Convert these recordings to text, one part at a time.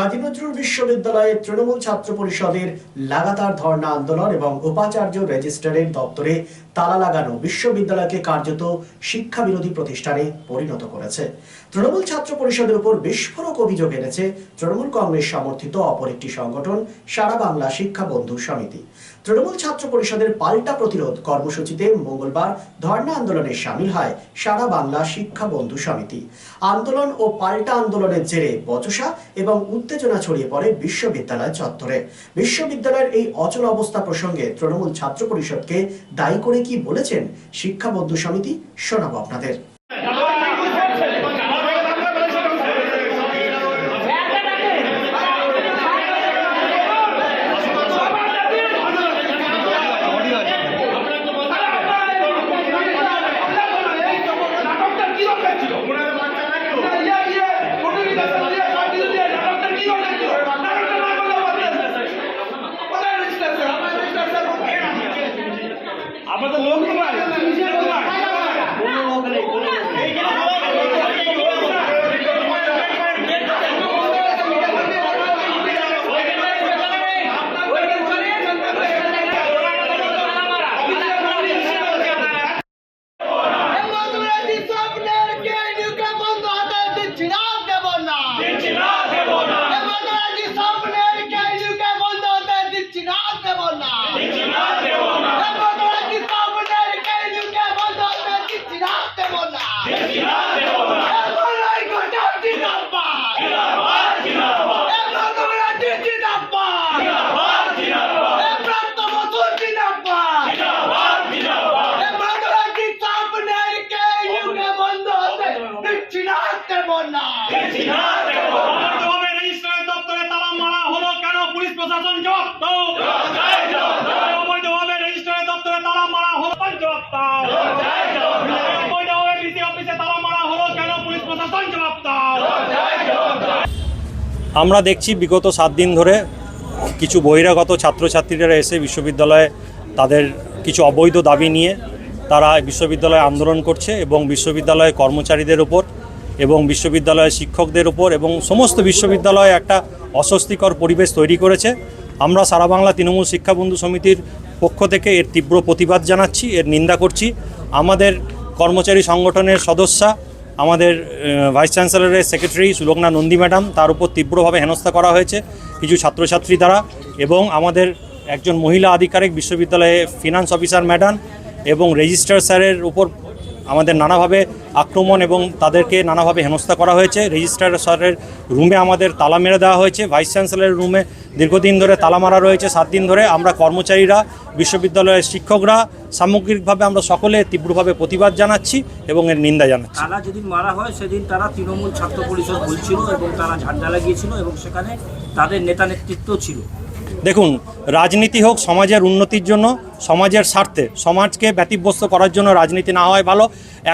কাজী নজরুল বিশ্ববিদ্যালয়ে তৃণমূল ছাত্র পরিষদের লাগাতার ধর্ণা আন্দোলন এবং উপাচার্য রেজিস্ট্রারের দপ্তরে তালা লাগানো বিশ্ববিদ্যালয়কে কার্যত শিক্ষা বিরোধী প্রতিষ্ঠানে পরিণত করেছে। তৃণমূল ছাত্র পরিষদের উপর বিস্ফোরক অভিযোগ এনেছে তৃণমূল কংগ্রেস সমর্থিত অপর একটি সংগঠন সারা বাংলা শিক্ষা বন্ধু সমিতি। তৃণমূল ছাত্র পরিষদের পাল্টা প্রতিরোধ কর্মসূচিতে মঙ্গলবার ধর্ণা আন্দোলনে সামিল হয় সারা বাংলা শিক্ষা বন্ধু সমিতি। আন্দোলন ও পাল্টা আন্দোলনের জেরে বচসা এবং উত্তেজনা ছড়িয়ে পড়ে বিশ্ববিদ্যালয় চত্বরে। বিশ্ববিদ্যালয়ের এই অচল অবস্থা প্রসঙ্গে তৃণমূল ছাত্র পরিষদকে দায়ী করে কি বলেছেন শিক্ষা বন্ধু সমিতি শোনাবো আপনাদের। আমরা দেখছি বিগত 7 দিন ধরে কিছু বহিরাগত ছাত্রছাত্রীরা এসে বিশ্ববিদ্যালয়ে তাদের কিছু অবৈধ দাবি নিয়ে তারা বিশ্ববিদ্যালয়ে আন্দোলন করছে এবং বিশ্ববিদ্যালয়ের কর্মচারীদের উপর এবং বিশ্ববিদ্যালয়ের শিক্ষকদের উপর এবং সমস্ত বিশ্ববিদ্যালয়ে একটা অস্বস্তিকর পরিবেশ তৈরি করেছে। আমরা সারা বাংলা তৃণমূল শিক্ষা বন্ধু সমিতির পক্ষ থেকে এর তীব্র প্রতিবাদ জানাচ্ছি, এর নিন্দা করছি। আমাদের কর্মচারী সংগঠনের সদস্যা, আমাদের ভাইস চ্যান্সেলরের সেক্রেটারি সুলগ্না নন্দী ম্যাডাম, তার উপর তীব্রভাবে হেনস্থা করা হয়েছে কিছু ছাত্রছাত্রী দ্বারা, এবং আমাদের একজন মহিলা আধিকারিক বিশ্ববিদ্যালয়ে ফিনান্স অফিসার ম্যাডাম এবং রেজিস্ট্রার স্যারের উপর আমাদের নানাভাবে আক্রমণ এবং তাদেরকে নানাভাবে হেনস্থা করা হয়েছে। রেজিস্ট্রার স্যারের রুমে আমাদের তালা মেরে দেওয়া হয়েছে, ভাইস চ্যান্সেলরের রুমে দীর্ঘদিন ধরে তালা মারা রয়েছে 7 দিন ধরে। আমরা কর্মচারীরা, বিশ্ববিদ্যালয়ের শিক্ষকরা, সামগ্রিকভাবে আমরা সকলে তীব্রভাবে প্রতিবাদ জানাচ্ছি এবং এর নিন্দা জানাচ্ছি। তালা যেদিন মারা হয় সেদিন তারা তৃণমূল ছাত্র পরিষদ বলছিল এবং তারা ঝান্ডা লাগিয়েছিল এবং সেখানে তাদের নেতা নেতৃত্ব ছিল। দেখুন, রাজনীতি হোক সমাজের উন্নতির জন্য, সমাজের স্বার্থে, সমাজকে ব্যতিব্যস্ত করার জন্য রাজনীতি না হয় ভালো।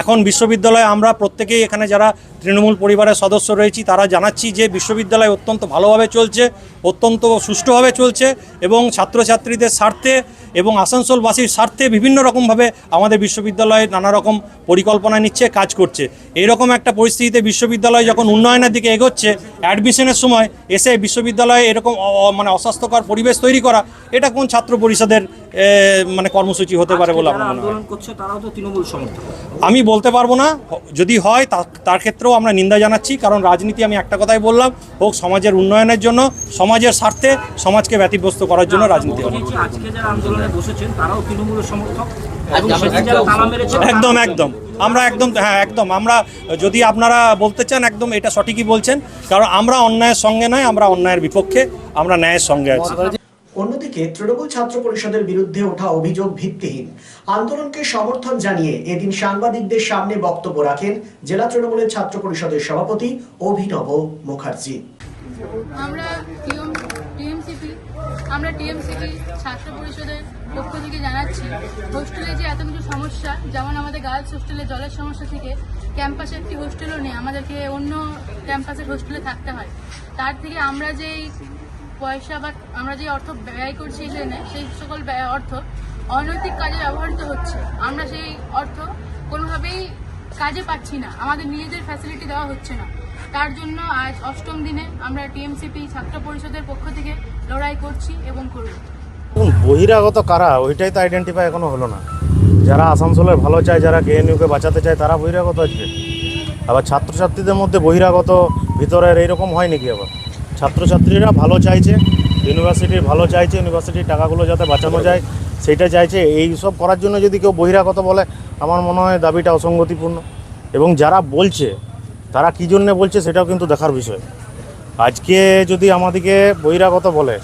এখন বিশ্ববিদ্যালয়ে আমরা প্রত্যেকেই এখানে যারা তৃণমূল পরিবারের সদস্য রয়েছি তারা জানাচ্ছি যে বিশ্ববিদ্যালয় অত্যন্ত ভালোভাবে চলছে, অত্যন্ত সুষ্ঠুভাবে চলছে এবং ছাত্রছাত্রীদের স্বার্থে এবং আসানসোলবাসীর স্বার্থে বিভিন্ন রকমভাবে আমাদের বিশ্ববিদ্যালয়ে নানা রকম পরিকল্পনা নিচ্ছে, কাজ করছে। এইরকম একটা পরিস্থিতিতে বিশ্ববিদ্যালয় যখন উন্নয়নের দিকে এগোচ্ছে, অ্যাডমিশনের সময় এসে বিশ্ববিদ্যালয়ে এরকম অস্বাস্থ্যকর পরিবেশ তৈরি করা, এটা কোন ছাত্র পরিষদের কর্মসূচি হতে পারে বলে আমার মনে হয়। আমি বলতে পারবো না, যদি হয় তার ক্ষেত্রেও আমরা নিন্দা জানাচ্ছি, কারণ রাজনীতি আমি একটা কথাই বললাম, হোক সমাজের উন্নয়নের জন্য, সমাজের স্বার্থে, সমাজকে ব্যতিব্যস্ত করার জন্য রাজনীতি হবে। একদম আমরা একদম আমরা যদি আপনারা বলতে চান একদম এটা সঠিকই বলছেন, কারণ আমরা অন্যায়ের সঙ্গে নয়, আমরা অন্যায়ের বিপক্ষে, আমরা ন্যায়ের সঙ্গে আছি। অন্যদিকে তৃণমূল ছাত্র পরিষদের বিরুদ্ধে ওঠা অভিযোগ ভিত্তিহীন। আন্দোলনকে সমর্থন জানিয়ে এদিন সাংবাদিকদের সামনে বক্তব্য রাখেন জেলা তৃণমূলের ছাত্র পরিষদের সভাপতি অভিনব মুখার্জি। আমরা টিএমসিপি ছাত্র পরিষদের পক্ষ থেকে জানাচ্ছি, হোস্টেলে যে এত কিছু সমস্যা, যেমন আমাদের গার্লস হোস্টেলে জলের সমস্যা থেকে ক্যাম্পাসে একটি হোস্টেলও নেই, আমাদেরকে অন্য ক্যাম্পাসের হোস্টেলে থাকতে হয়। তার থেকে আমরা যেই পয়সা বা আমরা যে অর্থ ব্যয় করছি এখানে, সেই সকল অর্থ অনৈতিক কাজে ব্যবহৃত হচ্ছে। আমরা সেই অর্থ কোনোভাবেই কাজে পাচ্ছি না, আমাদের নিজেদের ফ্যাসিলিটি দেওয়া হচ্ছে না। তার জন্য আজ 8ম দিনে আমরা টিএমসিপি ছাত্র পরিষদের পক্ষ থেকে লড়াই করছি এবং করব। বহিরাগত কারা ওইটাই তো আইডেন্টিফাই এখনো হলো না। যারা আসানসোলের ভালো চায়, যারা কেএনইউকে বাঁচাতে চায়, তারা বহিরাগত আসবে। আবার ছাত্রছাত্রীদের মধ্যে বহিরাগত ভিতরের এইরকম হয় নাকি? আবার ছাত্রছাত্রীরা ভালো চাইছে, ইউনিভার্সিটির ভালো চাইছে, ইউনিভার্সিটির টাকাগুলো যাতে বাঁচানো যায় সেইটা চাইছে। এই সব করার জন্য যদি কেউ বহিরাগত বলে, আমার মনে হয় দাবিটা অসঙ্গতিপূর্ণ। এবং যারা বলছে তারা কী জন্যে বলছে সেটাও কিন্তু দেখার বিষয়। আজকে যদি আমাদেরকে বহিরাগত বলে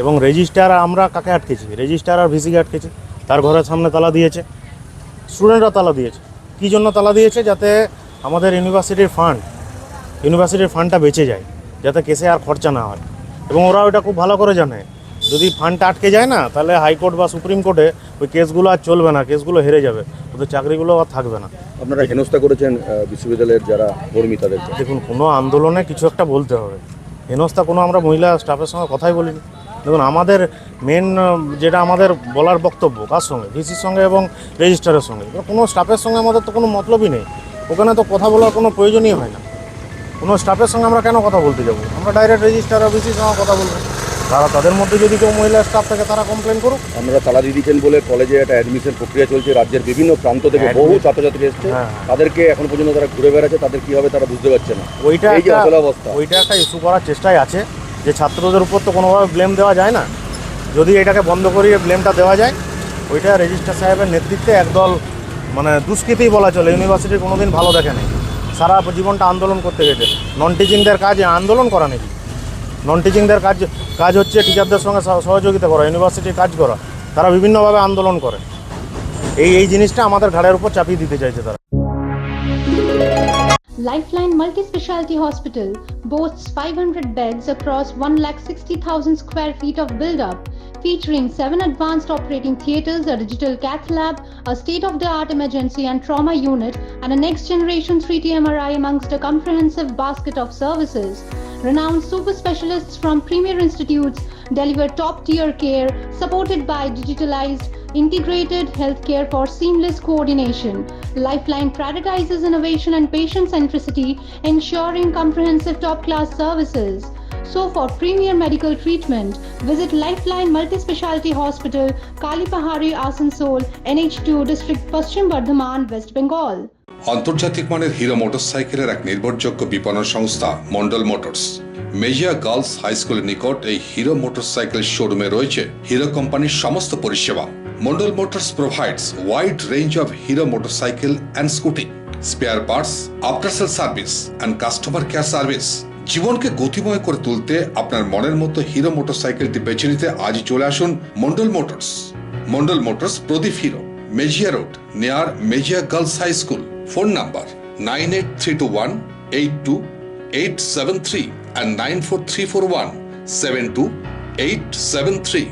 এবং রেজিস্ট্রার, আমরা কাকে আটকেছি? রেজিস্ট্রার আর ভিসিকে আটকেছি। তার ঘরের সামনে তালা দিয়েছে, স্টুডেন্টরা তালা দিয়েছে। কী জন্য তালা দিয়েছে? যাতে আমাদের ইউনিভার্সিটির ফান্ডটা বেঁচে যায়, যাতে কেসে আর খরচা না হয়। এবং ওরা ওটা খুব ভালো করে জানে, যদি ফান্ডটা আটকে যায় না, তাহলে হাইকোর্ট বা সুপ্রিম কোর্টে ওই কেসগুলো আর চলবে না, কেসগুলো হেরে যাবে, ওদের চাকরিগুলো আর থাকবে না। আপনারা হেনস্থা করেছেন বিশ্ববিদ্যালয়ের যারা কর্মী তাদেরকে। দেখুন, কোনো আন্দোলনে কিছু একটা বলতে হবে। হেনস্থা কোনো আমরা মহিলা স্টাফের সঙ্গে কথাই বলিনি। দেখুন, আমাদের মেন যেটা আমাদের বলার বক্তব্য, কার সঙ্গে? ভিসির সঙ্গে এবং রেজিস্ট্রারের সঙ্গে। কোনো স্টাফের সঙ্গে আমাদের তো কোনো মতলবই নেই, ওখানে তো কথা বলার কোনো প্রয়োজনই হয় না। কোনো স্টাফের সঙ্গে আমরা কেন কথা বলতে যাবো? আমরা ডাইরেক্ট রেজিস্ট্রার আর ভিসির সঙ্গে কথা বলবো। তাদের মধ্যে যদি কেউ মহিলা স্টাফ থাকে তারা কমপ্লেন করুক। আপনারা তালা দিয়ে দিচ্ছেন বলে কলেজে একটা অ্যাডমিশন প্রক্রিয়া চলছে, রাজ্যের বিভিন্ন প্রান্ত থেকে বহু ছাত্রছাত্রী এসছে, তাদেরকে এখন পর্যন্ত তারা ঘুরে বেড়াচ্ছে, তাদের কী হবে তারা বুঝতে পারছে না। ওইটা এই যে অবস্থা, ওইটা একটা ইস্যু করার চেষ্টায় আছে, যে ছাত্রদের উপর তো কোনোভাবে ব্লেম দেওয়া যায় না। যদি এটাকে বন্ধ করিয়ে ব্লেমটা দেওয়া যায়, ওইটা রেজিস্ট্রার সাহেবের নেতৃত্বে একদল মানে দুষ্কৃতিই বলা চলে। ইউনিভার্সিটির কোনোদিন ভালো দেখে নেই, সারা জীবনটা আন্দোলন করতে গেছে। নন টিচিংদের কাজ আন্দোলন করা নাকি? নন টিচিংদের কাজ হচ্ছে টিচারদের সঙ্গে সহযোগিতা করা, ইউনিভার্সিটির কাজ করা। তারা বিভিন্নভাবে আন্দোলন করে। এই জিনিসটা আমাদের ঘাড়ের উপর চাপিয়ে দিতে চাইছে তারা। Lifeline Multi-Specialty Hospital boasts 500 beds across 1,60,000 square feet of build-up, featuring 7 advanced operating theatres, a digital cath lab, a state-of-the-art emergency and trauma unit, and a next-generation 3D MRI amongst a comprehensive basket of services. Renowned super specialists from premier institutes deliver top-tier care, supported by digitalized, integrated healthcare for seamless coordination. Lifeline prioritizes innovation and patient centricity, ensuring comprehensive top-class services. So for premier medical treatment, visit Lifeline Multi-Specialty Hospital, Kalipahari, Asansol, NH2 District, Paschim Bardhaman, West Bengal. আন্তর্জাতিক মানের hero মোটরসাইকেলের এক নির্ভরযোগ্য বিপণন সংস্থা Mondal motors. Mejia girls high স্কুলের নিকট এই হিরো মোটরসাইকেল শোরুমে রয়েছে হিরো কোম্পানির সমস্ত পরিষেবা। Mondal motors provides wide range of Hero motorcycle and scooty, spare parts, after sale service and customer care service। জীবনকে গতিময় করে তুলতে আপনার মনের মতো হিরো মোটরসাইকেলটি বেছে নিতে আজই চলে আসুন Mondal motors. Mondal motors, Pradip Hero, Mejia road, near Mejia girls high school. Phone number 9832182873 and 94341728873।